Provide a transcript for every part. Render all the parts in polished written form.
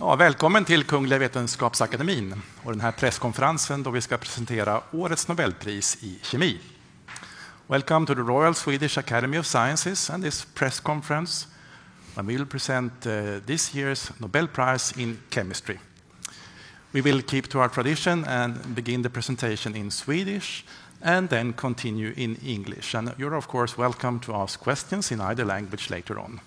Ja, välkommen till Kungliga Vetenskapsakademin och den här presskonferensen då vi ska presentera årets Nobelpris i kemi. Welcome to the Royal Swedish Academy of Sciences and this press conference when we will present this year's Nobel Prize in Chemistry. We will keep to our tradition and begin the presentation in Swedish and then continue in English. And you're of course welcome to ask questions in either language later on.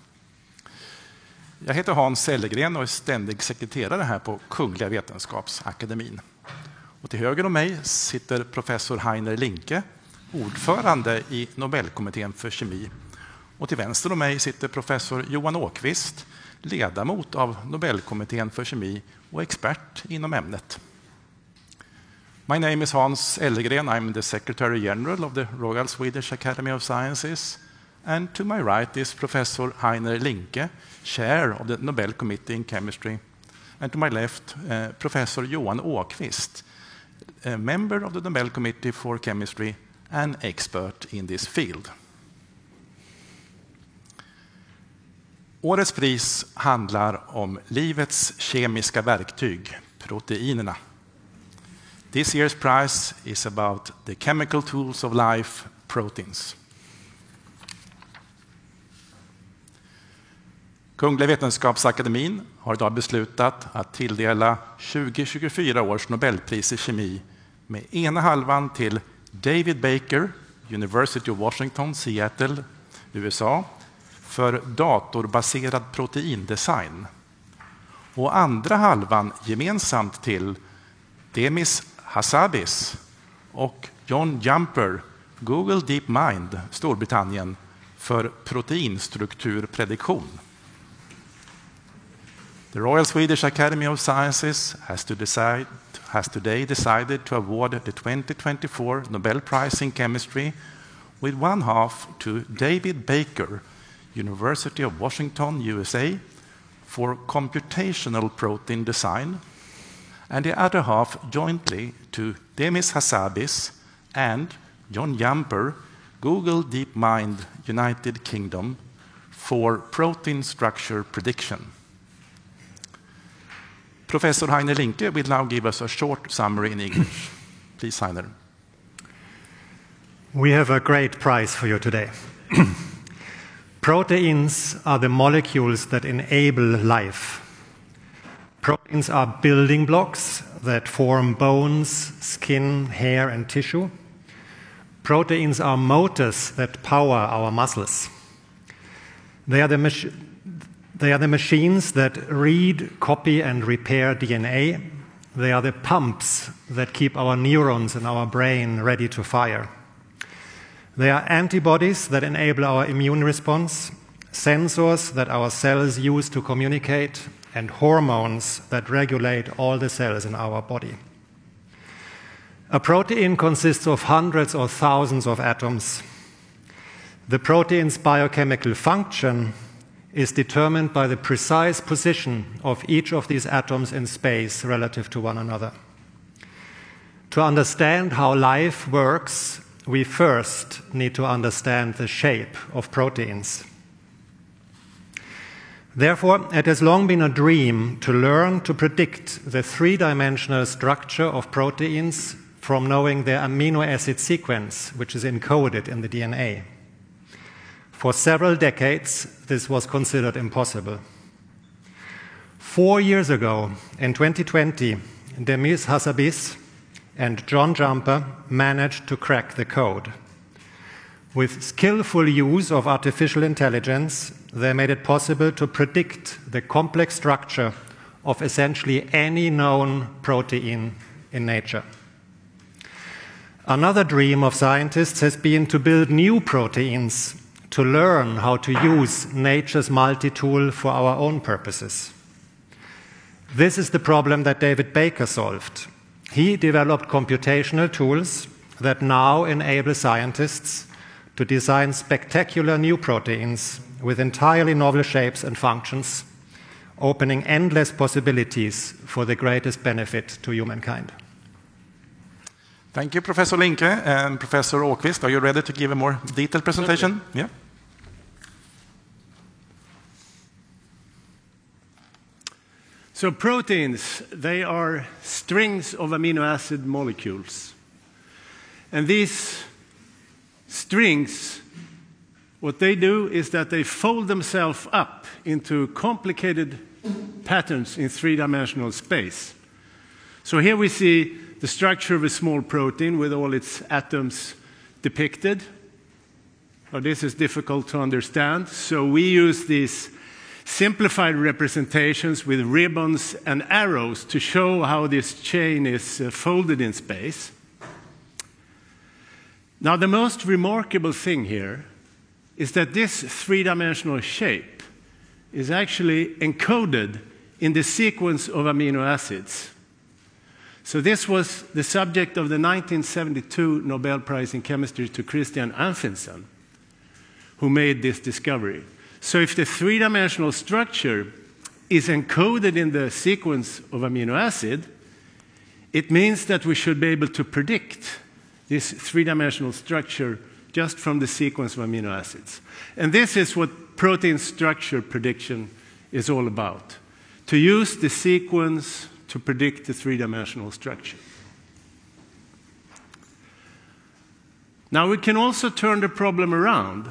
Jag heter Hans Sellegren och är ständig sekreterare här på Kungliga Vetenskapsakademin. Och till höger om mig sitter professor Heiner Linke, ordförande i Nobelkomiteen för kemi. Och till vänster om mig sitter professor Johan Åkvist, ledamot av Nobelkomiteen för kemi och expert inom ämnet. My name is Hans Sellegren. I'm the Secretary General of the Royal Swedish Academy of Sciences. And to my right is Professor Heiner Linke, Chair of the Nobel Committee in Chemistry. And to my left, Professor Johan Åkvist, a member of the Nobel Committee for Chemistry and expert in this field. Årets pris handlar om livets kemiska verktyg, proteinerna. This year's prize is about the chemical tools of life, proteins. Kungliga Vetenskapsakademin har idag beslutat att tilldela 2024 års Nobelpris i kemi med ena halvan till David Baker, University of Washington, Seattle, USA, för datorbaserad proteindesign. Och andra halvan gemensamt till Demis Hassabis och John Jumper, Google DeepMind, Storbritannien, för proteinstrukturprediktion. The Royal Swedish Academy of Sciences has today decided to award the 2024 Nobel Prize in Chemistry with one half to David Baker, University of Washington, USA, for computational protein design, and the other half jointly to Demis Hassabis and John Jumper, Google DeepMind, United Kingdom, for protein structure prediction. Professor Heiner Linke will now give us a short summary in English. Please, Heiner. We have a great prize for you today. Proteins are the molecules that enable life. Proteins are building blocks that form bones, skin, hair, and tissue. Proteins are motors that power our muscles. They are the machines that read, copy, and repair DNA. They are the pumps that keep our neurons in our brain ready to fire. They are antibodies that enable our immune response, sensors that our cells use to communicate, and hormones that regulate all the cells in our body. A protein consists of hundreds or thousands of atoms. The protein's biochemical function is determined by the precise position of each of these atoms in space relative to one another. To understand how life works, we first need to understand the shape of proteins. Therefore, it has long been a dream to learn to predict the three-dimensional structure of proteins from knowing their amino acid sequence, which is encoded in the DNA. For several decades, this was considered impossible. 4 years ago, in 2020, Demis Hassabis and John Jumper managed to crack the code. With skillful use of artificial intelligence, they made it possible to predict the complex structure of essentially any known protein in nature. Another dream of scientists has been to build new proteins to learn how to use nature's multi-tool for our own purposes. This is the problem that David Baker solved. He developed computational tools that now enable scientists to design spectacular new proteins with entirely novel shapes and functions, opening endless possibilities for the greatest benefit to humankind. Thank you, Professor Linke. And Professor Åkvist, are you ready to give a more detailed presentation? Yeah. So proteins, they are strings of amino acid molecules. And these strings, what they do is that they fold themselves up into complicated patterns in three-dimensional space. So here we see the structure of a small protein with all its atoms depicted. Now, this is difficult to understand, so we use these simplified representations with ribbons and arrows to show how this chain is folded in space. Now, the most remarkable thing here is that this three-dimensional shape is actually encoded in the sequence of amino acids. So this was the subject of the 1972 Nobel Prize in Chemistry to Christian Anfinsen, who made this discovery. So if the three-dimensional structure is encoded in the sequence of amino acid, it means that we should be able to predict this three-dimensional structure just from the sequence of amino acids. And this is what protein structure prediction is all about, to use the sequence to predict the three-dimensional structure. Now we can also turn the problem around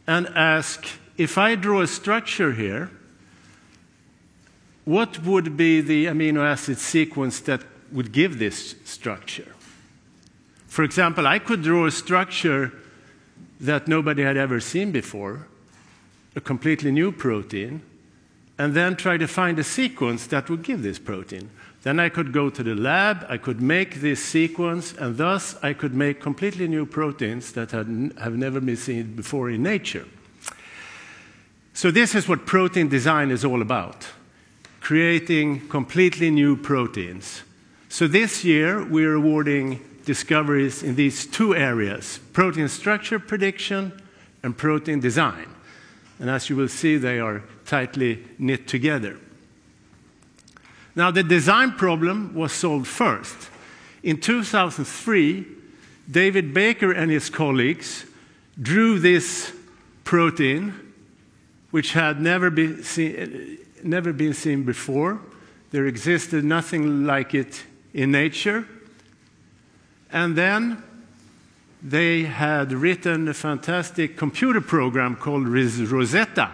and ask, if I draw a structure here, what would be the amino acid sequence that would give this structure? For example, I could draw a structure that nobody had ever seen before, a completely new protein, and then try to find a sequence that would give this protein. Then I could go to the lab, I could make this sequence, and thus I could make completely new proteins that have never been seen before in nature. So this is what protein design is all about, creating completely new proteins. So this year we're awarding discoveries in these two areas, protein structure prediction and protein design. And as you will see, they are tightly knit together. Now, the design problem was solved first. In 2003, David Baker and his colleagues drew this protein, which had never been seen before. There existed nothing like it in nature. And then they had written a fantastic computer program called Rosetta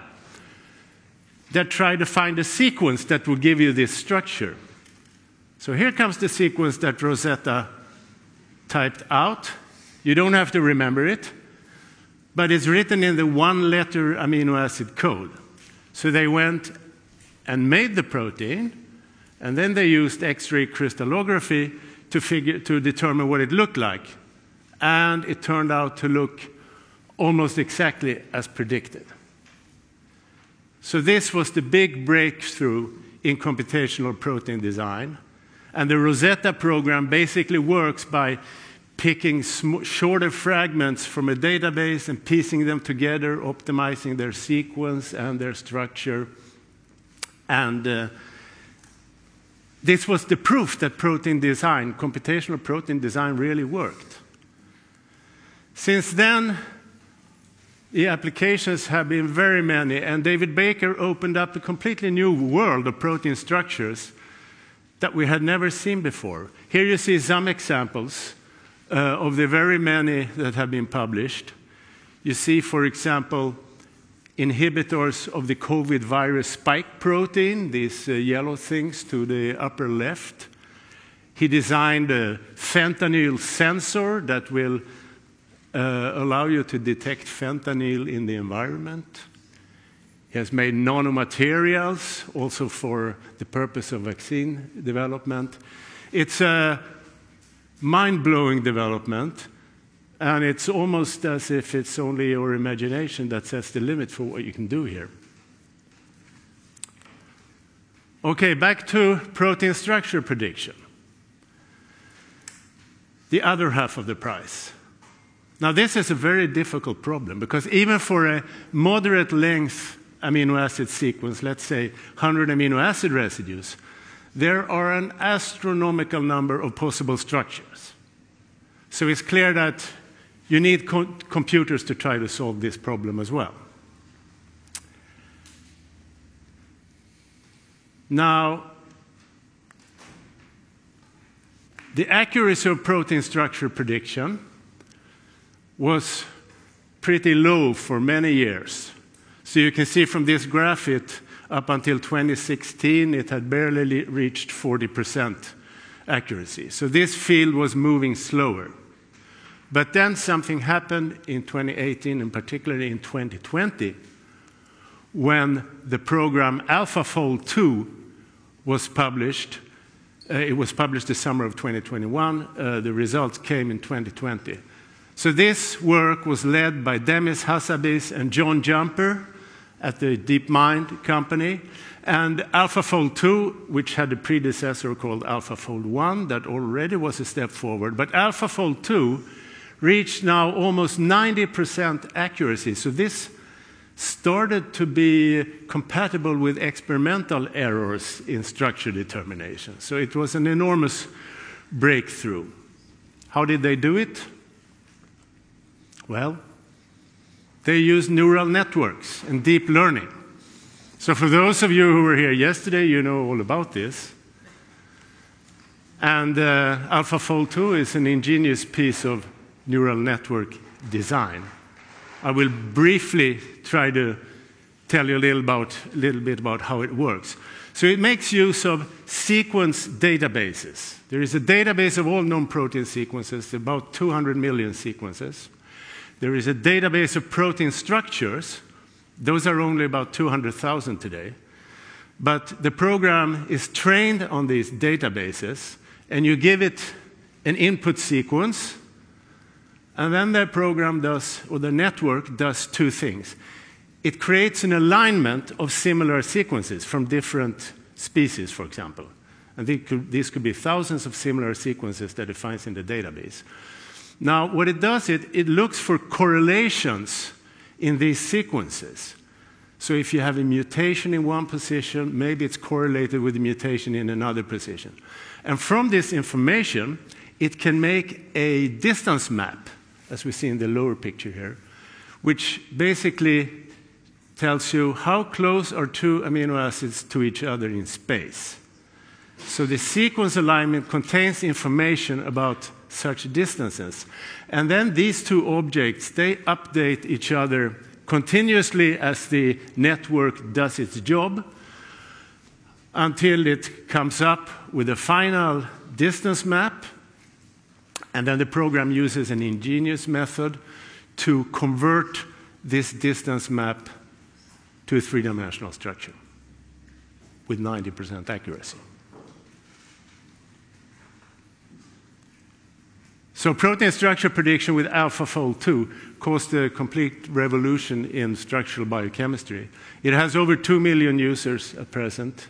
that tried to find a sequence that would give you this structure. So here comes the sequence that Rosetta typed out. You don't have to remember it, but it's written in the one-letter amino acid code. So they went and made the protein, and then they used X-ray crystallography to determine what it looked like. And it turned out to look almost exactly as predicted. So this was the big breakthrough in computational protein design. And the Rosetta program basically works by picking shorter fragments from a database and piecing them together, optimizing their sequence and their structure. And this was the proof that protein design, computational protein design, really worked. Since then, the applications have been very many, and David Baker opened up a completely new world of protein structures that we had never seen before. Here you see some examples of the very many that have been published. You see, for example, inhibitors of the COVID virus spike protein, these yellow things to the upper left. He designed a fentanyl sensor that will allow you to detect fentanyl in the environment. He has made nanomaterials, also for the purpose of vaccine development. It's a mind-blowing development, and it's almost as if it's only your imagination that sets the limit for what you can do here. Okay, back to protein structure prediction. The other half of the prize. Now, this is a very difficult problem, because even for a moderate length amino acid sequence, let's say 100 amino acid residues, there are an astronomical number of possible structures. So it's clear that you need computers to try to solve this problem as well. Now, the accuracy of protein structure prediction was pretty low for many years. So you can see from this graph, up until 2016, it had barely reached 40% accuracy. So this field was moving slower. But then something happened in 2018, and particularly in 2020, when the program AlphaFold 2 was published. It was published the summer of 2021. The results came in 2020. So this work was led by Demis Hassabis and John Jumper at the DeepMind company. And AlphaFold 2, which had a predecessor called AlphaFold 1, that already was a step forward. But AlphaFold 2 reached now almost 90% accuracy. So this started to be compatible with experimental errors in structure determination. So it was an enormous breakthrough. How did they do it? Well, they used neural networks and deep learning. So for those of you who were here yesterday, you know all about this. And AlphaFold 2 is an ingenious piece of neural network design. I will briefly try to tell you a little bit about how it works. So it makes use of sequence databases. There is a database of all known protein sequences, about 200 million sequences. There is a database of protein structures. Those are only about 200,000 today. But the program is trained on these databases, and you give it an input sequence, and then the program does, or the network does two things. It creates an alignment of similar sequences from different species, for example. And these could be thousands of similar sequences that it finds in the database. Now, what it does, it looks for correlations in these sequences. So if you have a mutation in one position, maybe it's correlated with a mutation in another position. And from this information, it can make a distance map, as we see in the lower picture here, which basically tells you how close are two amino acids to each other in space. So the sequence alignment contains information about such distances. And then these two objects, they update each other continuously as the network does its job until it comes up with a final distance map. And then the program uses an ingenious method to convert this distance map to a three-dimensional structure with 90% accuracy. So protein structure prediction with AlphaFold 2 caused a complete revolution in structural biochemistry. It has over 2 million users at present.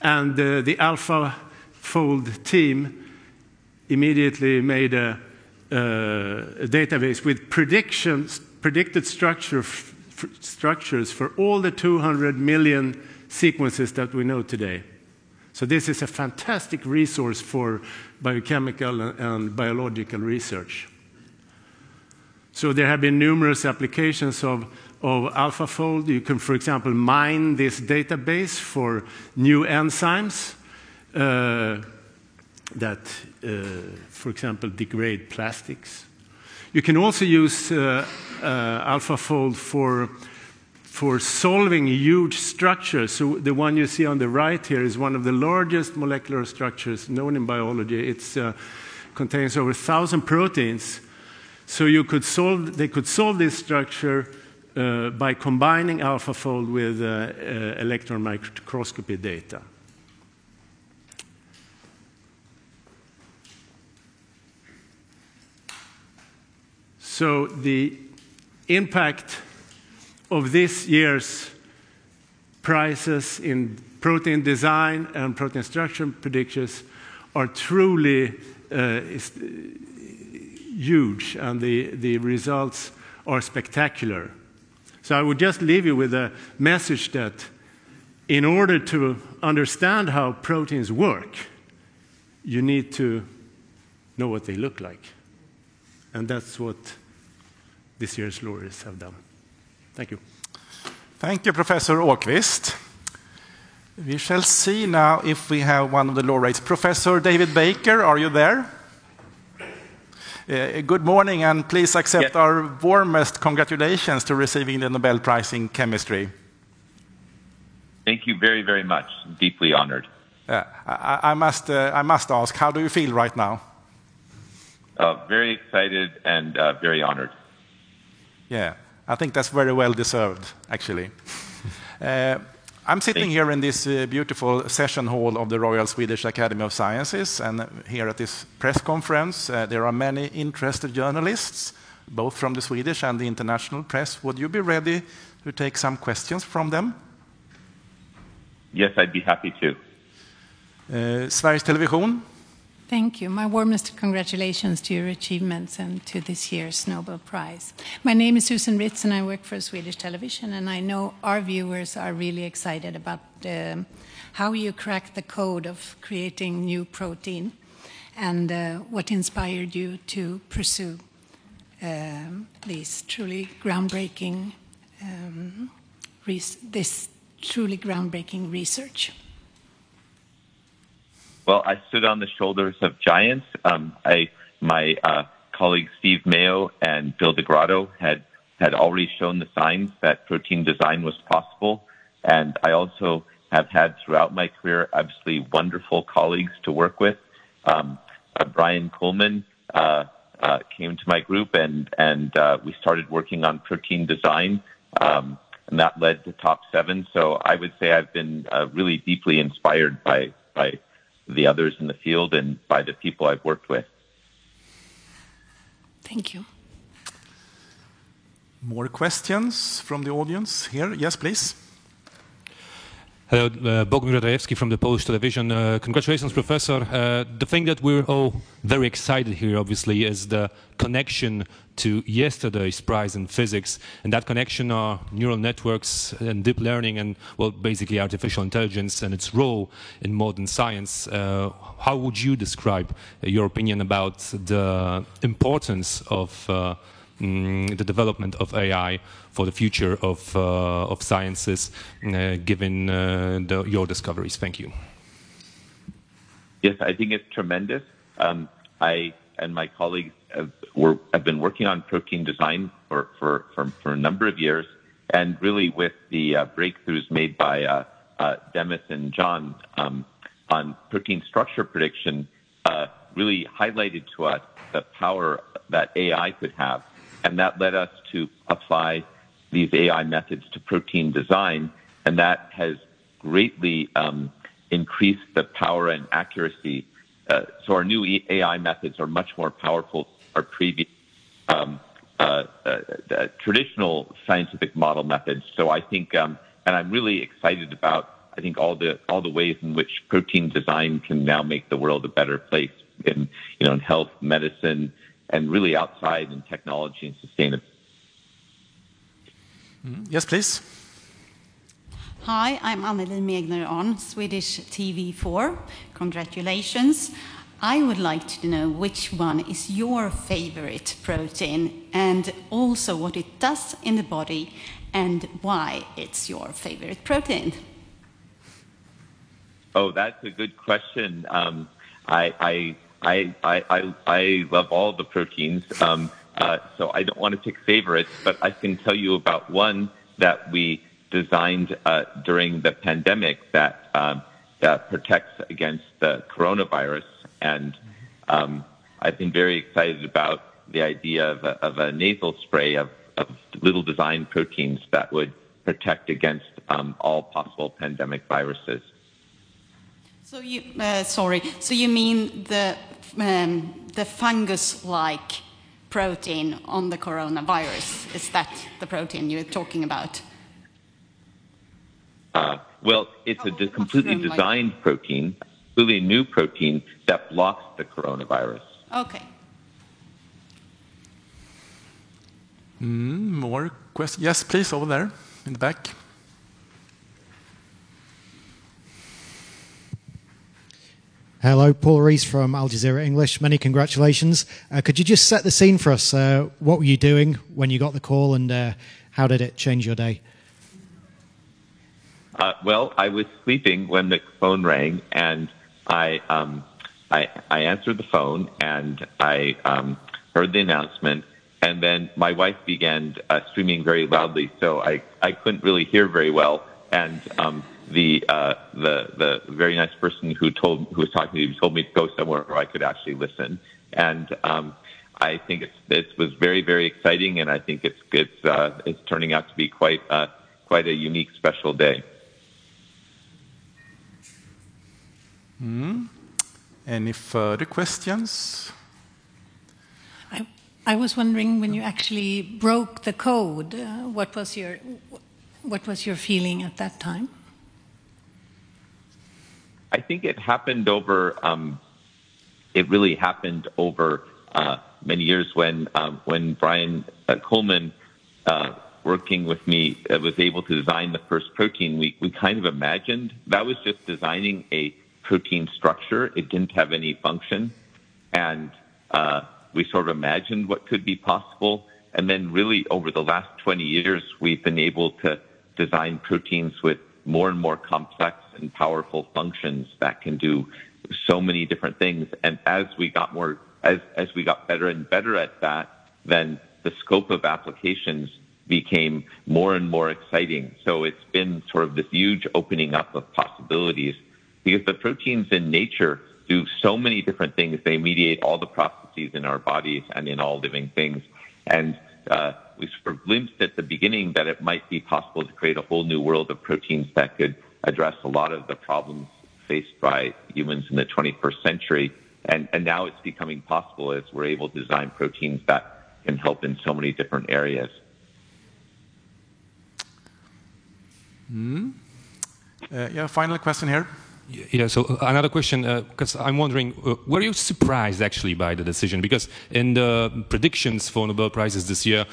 And the AlphaFold team immediately made a database with predicted structures for all the 200 million sequences that we know today. So this is a fantastic resource for biochemical and biological research. So there have been numerous applications of AlphaFold. You can, for example, mine this database for new enzymes that, for example, degrade plastics. You can also use AlphaFold for solving huge structures. So the one you see on the right here is one of the largest molecular structures known in biology. It contains over 1,000 proteins. So they could solve this structure by combining AlphaFold with electron microscopy data. So the impact of this year's prizes in protein design and protein structure predictions are truly huge, and the results are spectacular. So I would just leave you with a message that in order to understand how proteins work, you need to know what they look like. And that's what this year's laureates have done. Thank you. Thank you, Professor Åqvist. We shall see now if we have one of the laureates. Professor David Baker, are you there? Good morning, and please accept our warmest congratulations to receiving the Nobel Prize in Chemistry. Thank you very, very much. Deeply honored. I must ask, how do you feel right now? Very excited and very honored. Yeah, I think that's very well deserved, actually. I'm sitting here in this beautiful session hall of the Royal Swedish Academy of Sciences, and here at this press conference there are many interested journalists, both from the Swedish and the international press. Would you be ready to take some questions from them? Yes, I'd be happy to. Sveriges Television. Thank you. My warmest congratulations to your achievements and to this year's Nobel Prize. My name is Susan Ritz and I work for Swedish Television, and I know our viewers are really excited about how you cracked the code of creating new protein and what inspired you to pursue this truly groundbreaking research. Well, I stood on the shoulders of giants. My colleagues Steve Mayo and Bill DeGrotto had already shown the signs that protein design was possible. And I also have had throughout my career absolutely wonderful colleagues to work with. Brian Coleman came to my group and we started working on protein design. And that led to Top 7. So I would say I've been really deeply inspired by the others in the field and by the people I've worked with. Thank you. More questions from the audience here? Yes, please. Hello, Bogdan Radajewski from the Polish television. Congratulations, Professor. The thing that we're all very excited here, obviously, is the connection to yesterday's prize in physics. And that connection are neural networks and deep learning and, well, basically artificial intelligence and its role in modern science. How would you describe your opinion about the importance of the development of AI for the future of sciences, given your discoveries? Thank you. Yes, I think it's tremendous. I and my colleagues have been working on protein design for a number of years, and really with the breakthroughs made by Demis and John on protein structure prediction, really highlighted to us the power that AI could have. And that led us to apply these AI methods to protein design, and that has greatly increased the power and accuracy. So our new AI methods are much more powerful than our previous traditional scientific model methods. So I think, and I'm really excited about, I think all the ways in which protein design can now make the world a better place in health, medicine, and really outside in technology and sustainability. Yes, please. Hi, I'm Anneli Megner on Swedish TV4. Congratulations. I would like to know which one is your favorite protein and also what it does in the body and why it's your favorite protein. Oh, that's a good question. I love all the proteins, so I don't want to pick favorites, but I can tell you about one that we designed during the pandemic that protects against the coronavirus. And I've been very excited about the idea of a nasal spray of little design proteins that would protect against all possible pandemic viruses. So you, So you mean the fungus-like protein on the coronavirus? Is that the protein you're talking about? Well, it's a completely designed protein, completely new protein that blocks the coronavirus. Okay. More questions? Yes, please, over there in the back. Hello, Paul Rees from Al Jazeera English. Many congratulations. Could you just set the scene for us? What were you doing when you got the call, and how did it change your day? Well, I was sleeping when the phone rang, and I answered the phone, and I heard the announcement, and then my wife began screaming very loudly, so I couldn't really hear very well, and the very nice person who was talking to me told me to go somewhere where I could actually listen, and I think it was very, very exciting, and I think it's turning out to be quite a unique, special day. Any further questions? I was wondering, when you actually broke the code, what was your feeling at that time? I think it happened over. It really happened over many years when Brian Coleman, working with me, was able to design the first protein. We kind of imagined that was just designing a protein structure. It didn't have any function, and we sort of imagined what could be possible. And then really over the last 20 years, we've been able to design proteins with more and more complex and powerful functions that can do so many different things. And as we got better and better at that, then the scope of applications became more and more exciting. So it's been sort of this huge opening up of possibilities, because the proteins in nature do so many different things. They mediate all the processes in our bodies and in all living things. And we sort of glimpsed at the beginning that it might be possible to create a whole new world of proteins that could address a lot of the problems faced by humans in the 21st century. And now it's becoming possible as we're able to design proteins that can help in so many different areas. Yeah, final question here. Yeah, so another question, because I'm wondering, were you surprised actually by the decision? Because in the predictions for Nobel Prizes this year,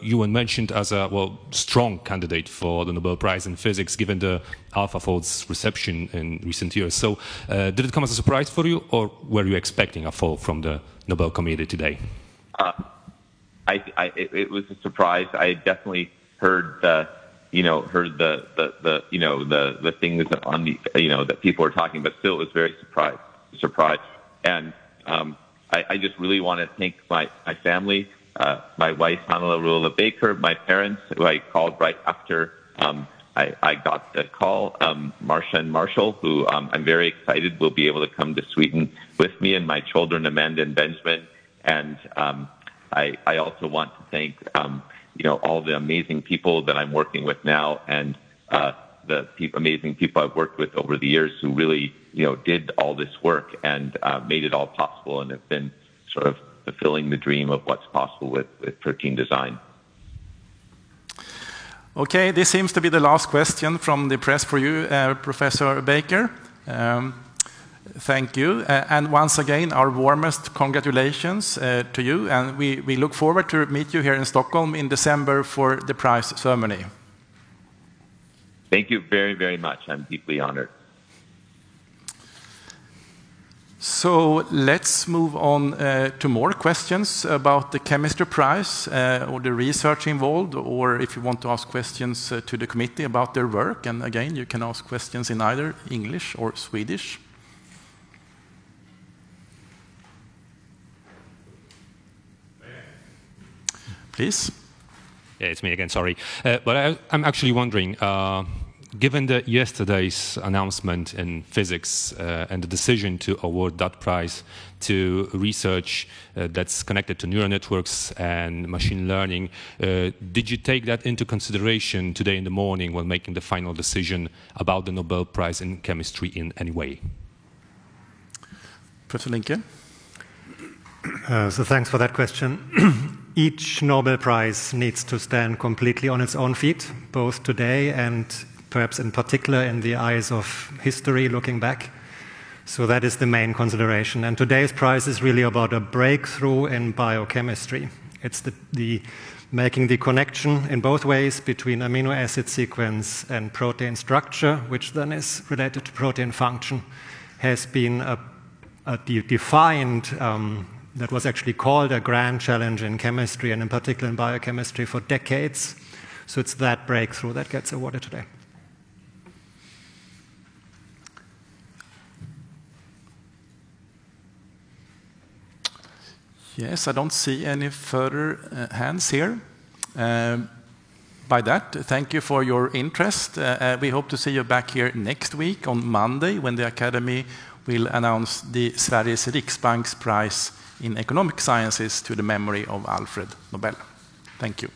you were mentioned as a strong candidate for the Nobel Prize in Physics, given the AlphaFold's reception in recent years. So did it come as a surprise for you, or were you expecting a fall from the Nobel Committee today? It was a surprise. I definitely heard the things on the, that people were talking, but still it was very surprised. And I just really want to thank my family, my wife, Hannah Baker, my parents, who I called right after I got the call, Marcia and Marshall, who I'm very excited will be able to come to Sweden with me, and my children, Amanda and Benjamin. And I also want to thank all the amazing people that I'm working with now, and the amazing people I've worked with over the years who really, did all this work and made it all possible, and have been sort of fulfilling the dream of what's possible with protein design. Okay, this seems to be the last question from the press for you, Professor Baker. Thank you. And once again, our warmest congratulations to you. And we look forward to meet you here in Stockholm in December for the prize ceremony. Thank you very, very much. I'm deeply honored. So let's move on to more questions about the chemistry prize or the research involved, or if you want to ask questions to the committee about their work. And again, you can ask questions in either English or Swedish. Please. Yeah, it's me again, sorry. But I'm actually wondering, given yesterday's announcement in physics and the decision to award that prize to research that's connected to neural networks and machine learning, did you take that into consideration today in the morning when making the final decision about the Nobel Prize in Chemistry in any way? Professor Linke? So thanks for that question. Each Nobel Prize needs to stand completely on its own feet, both today and perhaps in particular in the eyes of history looking back. So that is the main consideration. And today's prize is really about a breakthrough in biochemistry. It's the making the connection in both ways between amino acid sequence and protein structure, which then is related to protein function, has been defined. That was actually called a grand challenge in chemistry, and in particular in biochemistry, for decades. So it's that breakthrough that gets awarded today. Yes, I don't see any further hands here. By that, thank you for your interest. We hope to see you back here next week on Monday when the Academy will announce the Sveriges Riksbanks Prize in Economic Sciences to the memory of Alfred Nobel. Thank you.